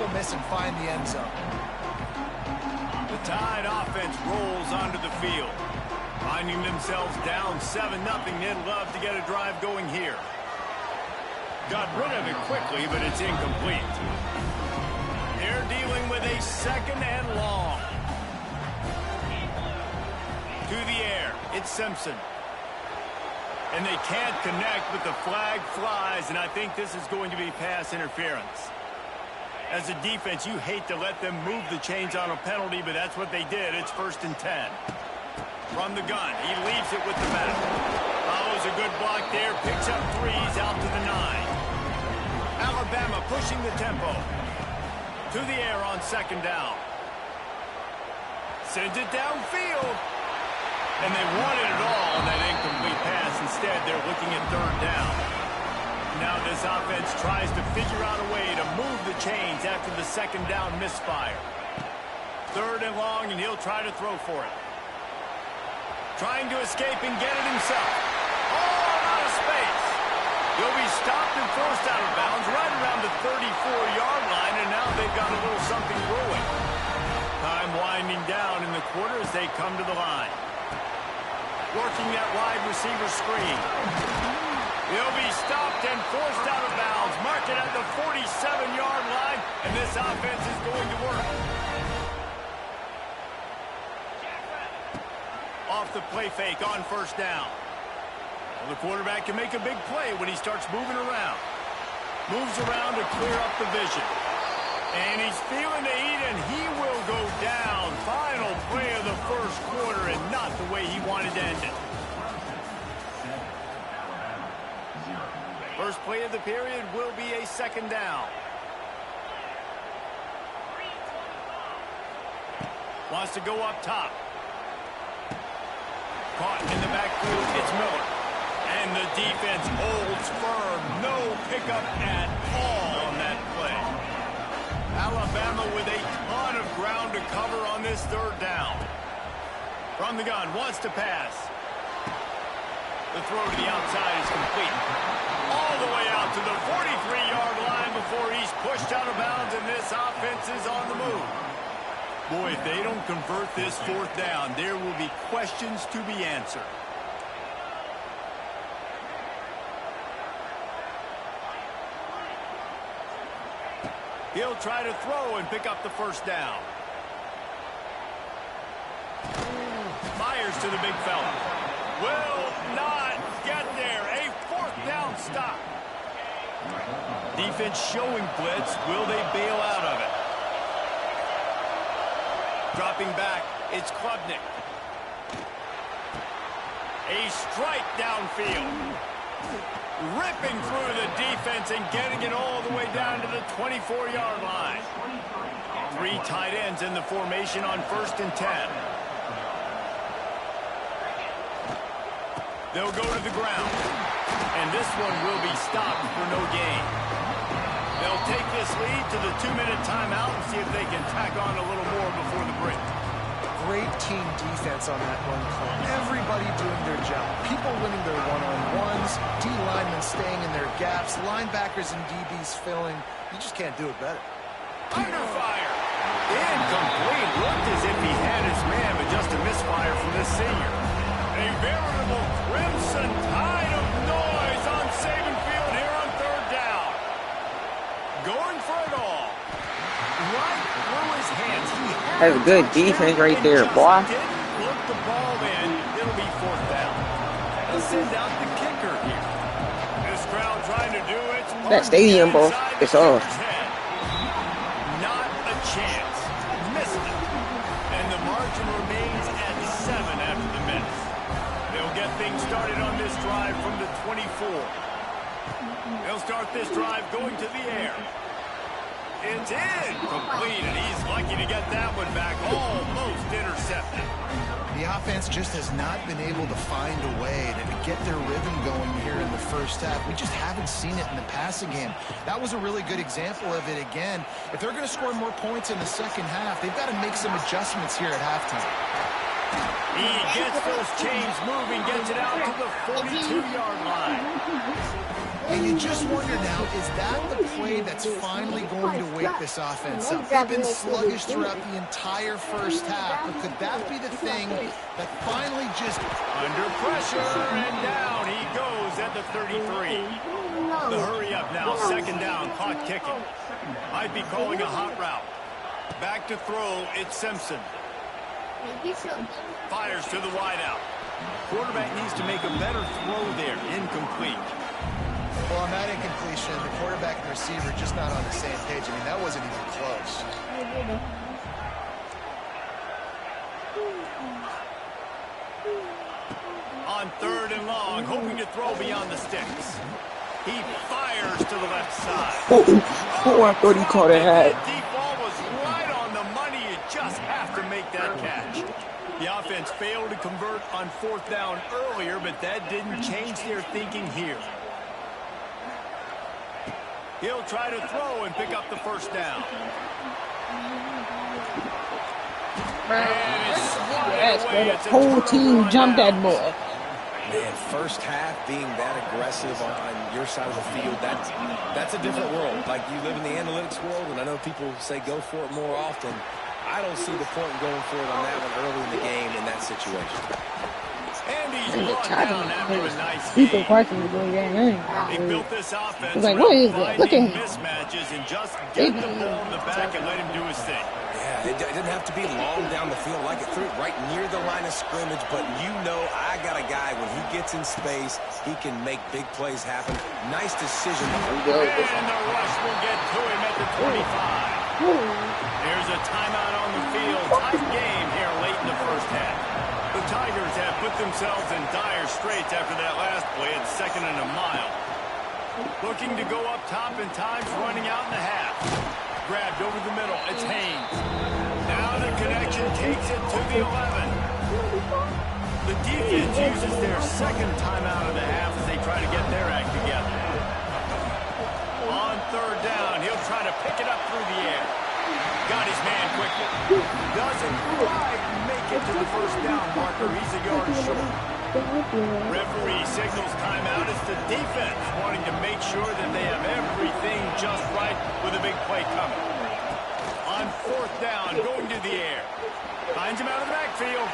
don't miss and find the end zone. The Tide offense rolls onto the field. Finding themselves down 7-0, they'd love to get a drive going here. Got rid of it quickly, but it's incomplete. They're dealing with a 2nd and long. To the air, it's Simpson. And they can't connect, but the flag flies, and I think this is going to be pass interference. As a defense, you hate to let them move the chains on a penalty, but that's what they did. It's 1st and 10. From the gun, he leaves it with the back. Follows a good block there, picks up 3s out to the 9. Alabama pushing the tempo. To the air on 2nd down. Sends it downfield. And they wanted it all on that incomplete pass. Instead, they're looking at 3rd down. Now this offense tries to figure out a way to move the chains after the 2nd down misfire. 3rd and long, and he'll try to throw for it. Trying to escape and get it himself. Oh, out of space. He'll be stopped and forced out of bounds right around the 34-yard line, and now they've got a little something brewing. Time winding down in the quarter as they come to the line. Working that wide receiver screen. He'll be stopped and forced out of bounds. Mark it at the 47-yard line, and this offense is going to work. Off the play fake on 1st down. Well, the quarterback can make a big play when he starts moving around. Moves around to clear up the vision. And he's feeling the heat, and he will go down. Final play of the 1st quarter, and not the way he wanted to end it. First play of the period will be a 2nd down. Wants to go up top. Caught in the backfield, it's Miller. And the defense holds firm. No pickup at all on that play. Alabama with a ton of ground to cover on this 3rd down. From the gun, wants to pass. The throw to the outside is complete. All the way out to the 43-yard line before he's pushed out of bounds, and this offense is on the move. Boy, if they don't convert this 4th down, there will be questions to be answered. He'll try to throw and pick up the 1st down. Fires to the big fella. Will not get there. A 4th down stop. Defense showing blitz. Will they bail out of it? Dropping back, it's Klubnik. A strike downfield. Ripping through the defense and getting it all the way down to the 24-yard line. 3 tight ends in the formation on 1st and 10. They'll go to the ground. And this one will be stopped for no gain. They'll take this lead to the 2-minute timeout and see if they can tack on a little more before the break. Great team defense on that run play. Everybody doing their job. People winning their one-on-ones, D linemen staying in their gaps, linebackers and DBs filling. You just can't do it better. Under fire. Incomplete. Looked as if he had his man, but just a misfire from this senior. A veritable crimson tide of noise on Saban Field here on 3rd down. Going for it all. Right through his hands. That's a good defense right there, boy. Look the ball in. It'll be 4th down. They'll send out the kicker here. This crowd trying to do its part. That stadium, bro, it's off. Not a chance. Missed it. And the margin remains at 7 after the miss. They'll get things started on this drive from the 24. They'll start this drive going to the air. It's incomplete, and he's lucky to get that one back. Almost intercepted. The offense just has not been able to find a way to get their rhythm going here in the 1st half. We just haven't seen it in the passing game. That was a really good example of it again. If they're going to score more points in the 2nd half, they've got to make some adjustments here at halftime. He gets those chains moving, gets it out to the 42-yard line. And you just wonder now, is that the play that's finally going to wake this offense up? They've been sluggish throughout the entire first half, but could that be the thing that finally just... Under pressure, and down he goes at the 33. The hurry up now, second down, clock ticking. Might be calling a hot route. Back to throw, it's Simpson. Fires to the wideout. Quarterback needs to make a better throw there, incomplete. Well, on that incompletion, the quarterback and the receiver just not on the same page. I mean, that wasn't even close. On third and long, hoping to throw beyond the sticks. He fires to the left side. Oh, I thought he caught a hat. That deep ball was right on the money. You just have to make that catch. The offense failed to convert on fourth down earlier, but that didn't change their thinking here. He'll try to throw and pick up the first down. Yes, the whole team jumped that ball. Man, first half being that aggressive on your side of the field, that's a different world. Like, you live in the analytics world, and I know people say go for it more often. I don't see the point in going for it on that one early in the game in that situation. And he's brought down after a nice game. They built this offense like, what is that? Look at him. Mismatches and just get the ball in the back and let him do his thing. Yeah, it didn't have to be long down the field. Like, it threw it right near the line of scrimmage, but you know I got a guy, when he gets in space, he can make big plays happen. Nice decision. And the rush will get to him at the 25. There's a timeout on the field. Tight game here late in the first half. The Tigers have put themselves in dire straits after that last play at second and a mile. Looking to go up top, and time's running out in the half. Grabbed over the middle. It's Haynes. Now the connection takes it to the 11. The defense uses their second timeout of the half as they try to get their act together. On third down, he'll try to pick it up through the air. Got his man quickly. Doesn't quite make it to the first down marker. He's a yard short. Referee signals timeout. It's the defense wanting to make sure that they have everything just right with a big play coming. On fourth down, going to the air. Finds him out of the backfield.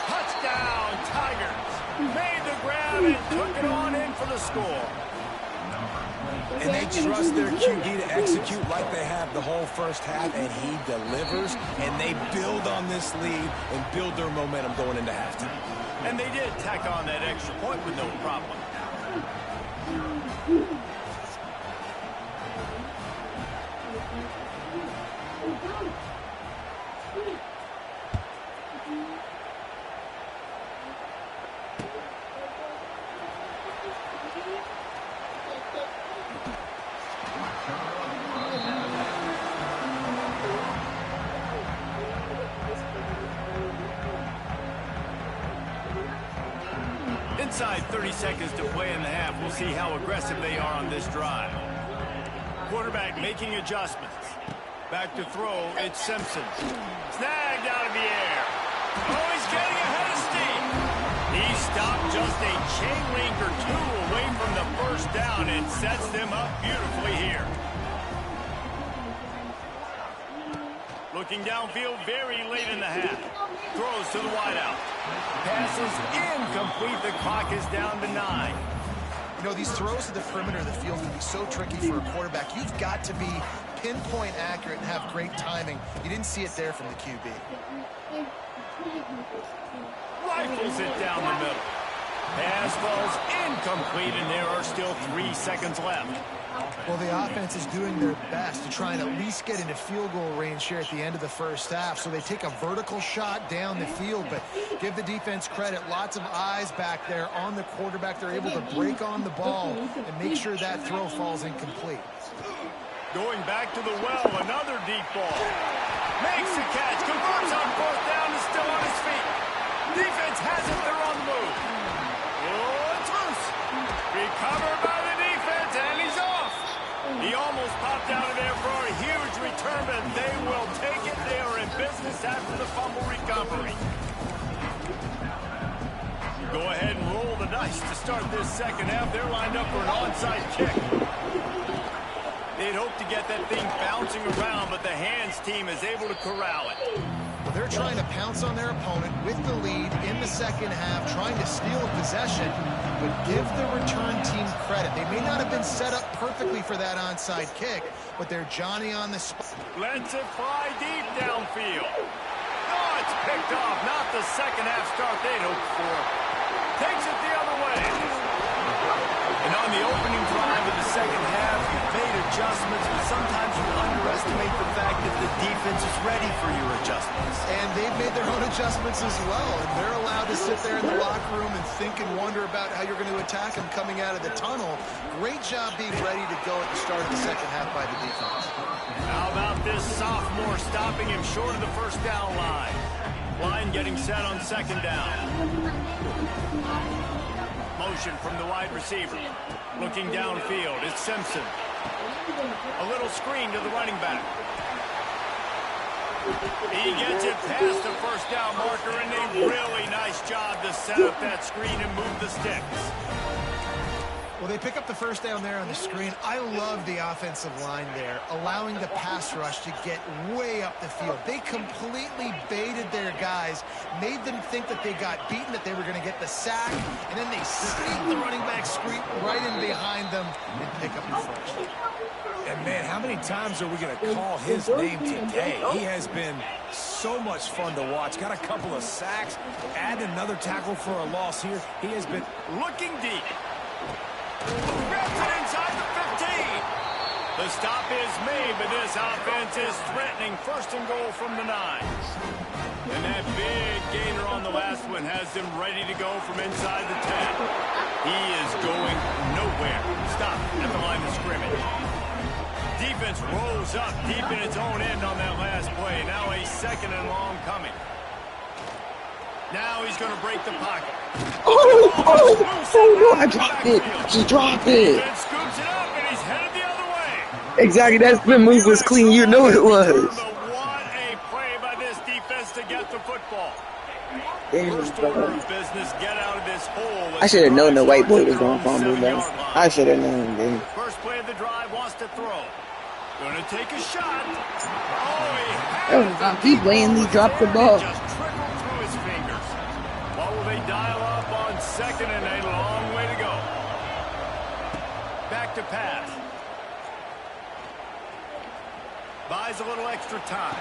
Touchdown, Tigers. Made the grab and took it on in for the score. And they trust their QB to execute like they have the whole first half, and he delivers, and they build on this lead and build their momentum going into halftime. And they did tack on that extra point with no problem. Inside 30 seconds to play in the half. We'll see how aggressive they are on this drive. Quarterback making adjustments. Back to throw, it's Simpson. Snagged out of the air. Oh, he's getting ahead of steam. He stopped just a chain link or two away from the first down and sets them up beautifully here. Looking downfield very late in the half. Throws to the wideout. Passes incomplete. The clock is down to 9. You know, these throws to the perimeter of the field can be so tricky for a quarterback. You've got to be pinpoint accurate and have great timing. You didn't see it there from the QB. Rifles it down the middle. Pass falls incomplete, and there are still 3 seconds left. Well, the offense is doing their best to try and at least get into field goal range here at the end of the first half. So they take a vertical shot down the field, but give the defense credit. Lots of eyes back there on the quarterback. They're able to break on the ball and make sure that throw falls incomplete. Going back to the well, another deep ball. Makes the catch, converts on fourth down, is still on his feet. Defense has it, they're on the move. Oh, it's loose. Recovered by the defense, and he's off. He almost popped out of there for a huge return, but they will take it. They are in business after the fumble recovery. go ahead and roll the dice to start this second half. They're lined up for an onside kick. They'd hope to get that thing bouncing around, but the hands team is able to corral it. Well, they're trying to pounce on their opponent with the lead in the second half, trying to steal a possession, but give the return team credit. They may not have been set up perfectly for that onside kick, but they're Johnny on the spot. Lets it fly deep downfield. Oh, it's picked off. Not the second half start they'd hoped for. Takes it the other way. And on the opening drive of the second half, you've made adjustments, but sometimes you underestimate the fact that the defense is ready for your adjustments. And they've made their own adjustments as well, and they're allowed to sit there in the locker room and think and wonder about how you're going to attack them coming out of the tunnel. Great job being ready to go at the start of the second half by the defense. How about this sophomore stopping him short of the first down line? Line getting set on second down. Motion from the wide receiver. Looking downfield, it's Simpson. A little screen to the running back. He gets it past the first down marker, and a really nice job to set up that screen and move the sticks. Well, they pick up the first down there on the screen. I love the offensive line there, allowing the pass rush to get way up the field. They completely baited their guys, made them think that they got beaten, that they were going to get the sack, and then they sneak the running back screen right in behind them and pick up the first. And, man, how many times are we going to call his name today? He has been so much fun to watch. Got a couple of sacks, add another tackle for a loss here. He has been looking deep. Grabs it inside the 15. The stop is made, but this offense is threatening. First and goal from the 9. And that big gainer on the last one has them ready to go from inside the 10. He is going nowhere. Stop at the line of scrimmage. Defense rolls up deep in its own end on that last play. Now a second and long coming. Now he's going to break the pocket. Oh, no, I dropped it. Just dropped it. Defense scoops it up, and he's headed the other way. Exactly, that spin move was clean. You know it was. What a play by this defense to get the football. Damn, First order of business, get out of this hole. I should have known the white boy was going to fumble, man. I should have known, dude. First play of the drive, wants to throw. Going to take a shot. Oh, he blatantly dropped the ball. Just trickled through his fingers. What will they dial up on second and a long way to go? Back to pass. Buys a little extra time.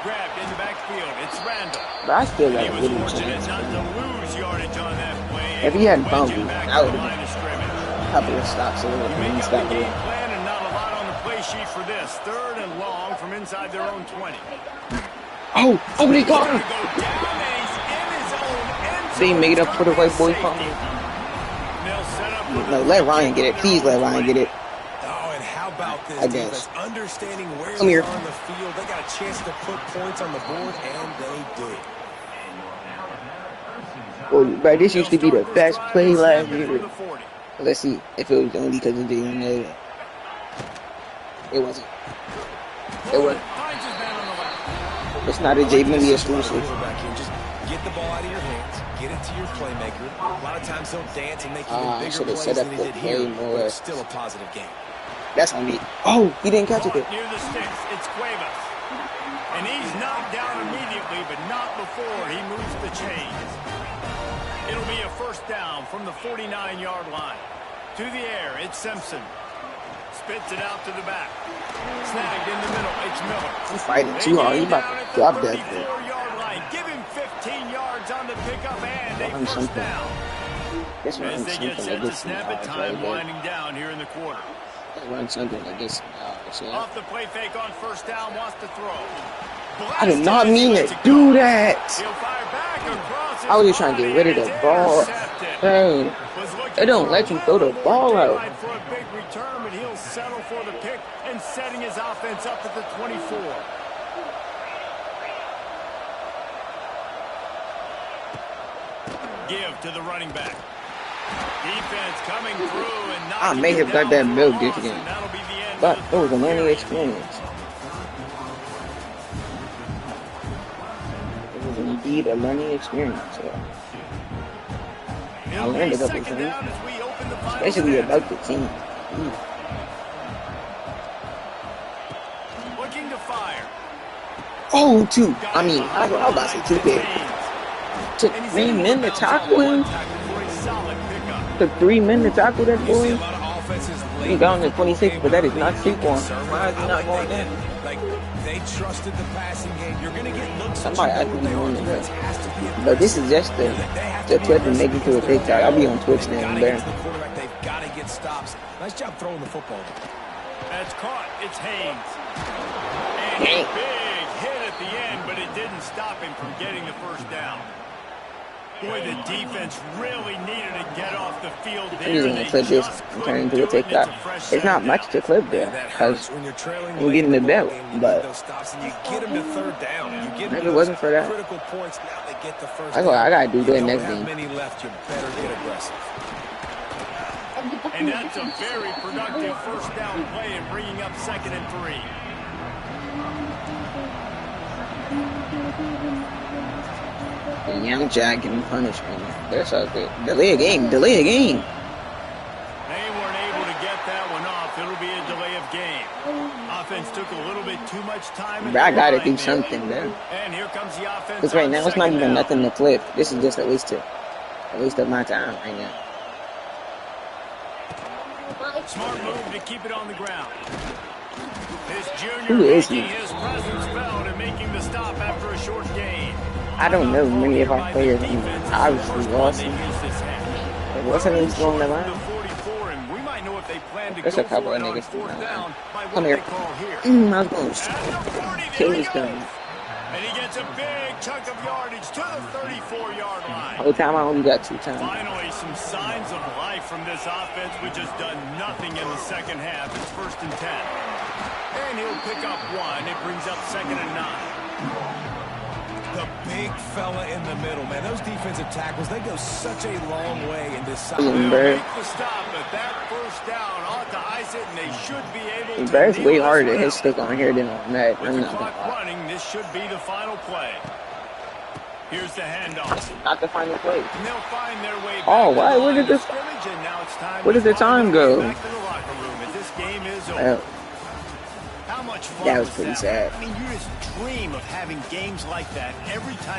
Grabbed in the backfield. It's Randall. But I still got He a was little fortunate chance. not to lose yardage on that play. If he hadn't Wedge fumbled, it back I to the would line of scrimmage. have a couple of stops a little Make bit. up Stop the it. game plan and not a lot on the play sheet for this. Third and long from inside their own 20. Oh, they got Gonna him. go down and he's in his own end zone. They made up for the white boy Safety. fumble. They'll set up with No, let Ryan get it. Please let Ryan get it. Oh, and how about this I guess. defense? Understanding where Come they here. are on the field. They got a chance to put points on the board, and they did. Well, bro, this used to be the best play last From year. the 40. Let's see if it was only because of Jalen. It wasn't. It wasn't. Finds his man on the left. It's not a Jay Millie exclusive. Quarterback here. Just get the ball out of your hands, get it to your playmaker. A lot of times he'll dance and make even bigger should've plays set up than he the did here, play but more. it's still a positive game. That's on me. Oh, he didn't catch it Caught there. near the sticks. It's Cuevas. And he's knocked down immediately, but not before he moves the chains. It'll be a first down from the 49-yard line. To the air, it's Simpson. Spits it out to the back. Snagged in the middle, it's Miller. He's fighting They too hard. He gain about down to at the drop that thing. 34-yard line. Give him 15 yards on the pickup and a Run first something. down. Let's run As they get something set like to this. snap it, time winding down here in the quarter. Let's run something like this. Off the play fake on first down, wants to throw. I did not mean to do that. He'll fire back across his I was just trying to get rid of the body, and ball. it's intercepted. Dang. Was looking They don't for let a you throw the little ball more out. daylight for a big return, but he'll settle for the pick and setting his offense up at the 24. Give to the running back. Defense coming through and I knocking may it have got down that for a milk loss, this and game. that'll be the end But of it the was a third learning period. experience. It was indeed a learning experience. I learned a couple things, especially about the team. Looking to fire. Oh, two. I mean, I was about to say two picks. Took 3 men to tackle him. Took 3 men to tackle that boy. He got on the 26, but that is not sequel. Why is he not going in? Like, they trusted the passing game. You're going to get looks. Somebody actually doing it. But this is just the clip and make it to a TikTok. I'll be on Twitch now and there. They've got to get stops. Nice job throwing the football. That's caught. It's Haynes. And a big hit at the end, but it didn't stop him from getting the first down. Boy, the defense really needed to get off the field there. I'm just going to clip this and turn it into a TikTok. It's not much to clip there because we're getting the belt, but if it wasn't for that, I got to do that next game. And that's a very productive first down play and bringing up 2nd and 3. The young Jack getting punished right now. That's all good. Delay a game. Delay a game. They weren't able to get that one off. It'll be a delay of game. Offense took a little bit too much time. But I got to do something there. And here comes the offense. Because right now it's not even nothing to clip. This is just a waste of my time right now. Smart move to keep it on the ground. This junior Who is he? his presence felt and making the stop after a short gain. I don't know many of our players. I mean, obviously Lawson. What's name still on the line? There's a couple of niggas still on the line. Come here. I was going to kill this guy. And he gets a big chunk of yardage to the 34-yard line. Whole time I only got 2 times. Finally, some signs of life from this offense, which has done nothing in the second half. It's 1st and 10. And he'll pick up 1. It brings up 2nd and 9. The big fella in the middle, man. Those defensive tackles, they go such a long way in this side. They'll make the stop, but that first down ought to ice it, and they should be able to. It's way harder to hit stick on here than on that. With the clock running, this should be the final play. Here's the handoff. Not the final play. And they'll find their way back. Oh, why? Where did this? Where did the time go? Back to the locker room, and this game is over. How much fun that was pretty sad. I mean, you just dream of having games like that every time.